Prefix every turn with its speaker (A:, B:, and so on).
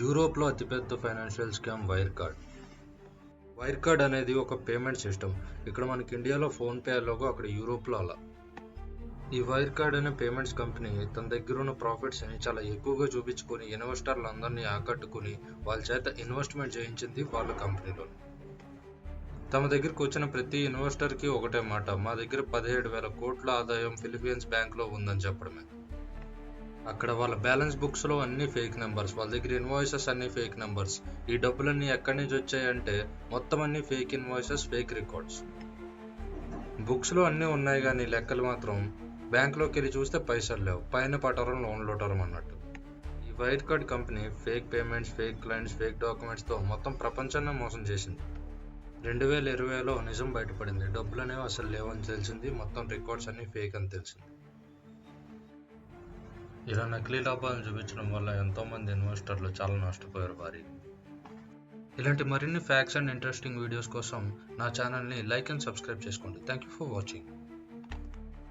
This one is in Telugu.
A: యూరోప్లో అతిపెద్ద financial scam wire card. Wire card అనేది ఒక పేమెంట్ సిస్టమ్. ఇక్కడ మనకి ఇండియాలో ఫోన్పే ఎలాగో అక్కడ యూరోప్లో అలా. ఈ వైర్ కార్డ్ అనే పేమెంట్స్ కంపెనీ తన దగ్గర ఉన్న ప్రాఫిట్స్ని చాలా ఎక్కువగా చూపించుకొని ఇన్వెస్టర్లందరినీ ఆకట్టుకుని వాళ్ళ చేత ఇన్వెస్ట్మెంట్ చేయించింది వాళ్ళ కంపెనీలో. తమ దగ్గరకు వచ్చిన ప్రతి ఇన్వెస్టర్కి ఒకటే మాట, మా దగ్గర 17,000 కోట్ల ఆదాయం ఫిలిప్పీన్స్ బ్యాంక్లో ఉందని చెప్పడమే. అక్కడ వాళ్ళ బ్యాలెన్స్ బుక్స్లో అన్ని ఫేక్ నెంబర్స్, వాళ్ళ దగ్గర ఇన్వాయిసెస్ అన్ని ఫేక్ నెంబర్స్. ఈ డబ్బులన్నీ ఎక్కడి నుంచి వచ్చాయంటే మొత్తం అన్ని ఫేక్ ఇన్వాయిసెస్, ఫేక్ రికార్డ్స్. బుక్స్లో అన్నీ ఉన్నాయి కానీ లెక్కలు మాత్రం బ్యాంక్లోకి వెళ్ళి చూస్తే పైసలు లేవు, పైన పటరం లోన్ లోటరం అన్నట్టు. ఈ Wirecard company fake payments, fake clients, fake డాక్యుమెంట్స్తో మొత్తం ప్రపంచాన్ని మోసం చేసింది. 2020లో నిజం బయటపడింది. డబ్బులు అనేవి అసలు లేవని తెలిసింది, మొత్తం రికార్డ్స్ అన్ని ఫేక్ అని తెలిసింది. ఇలా నకిలీ లాభాలను చూపించడం వల్ల ఎంతోమంది ఇన్వెస్టర్లు చాలా నష్టపోయారు భారీ. ఇలాంటి మరిన్ని ఫ్యాక్ట్స్ అండ్ ఇంట్రెస్టింగ్ వీడియోస్ కోసం నా ఛానల్ని లైక్ అండ్ సబ్స్క్రైబ్ చేసుకోండి. Thank you for watching.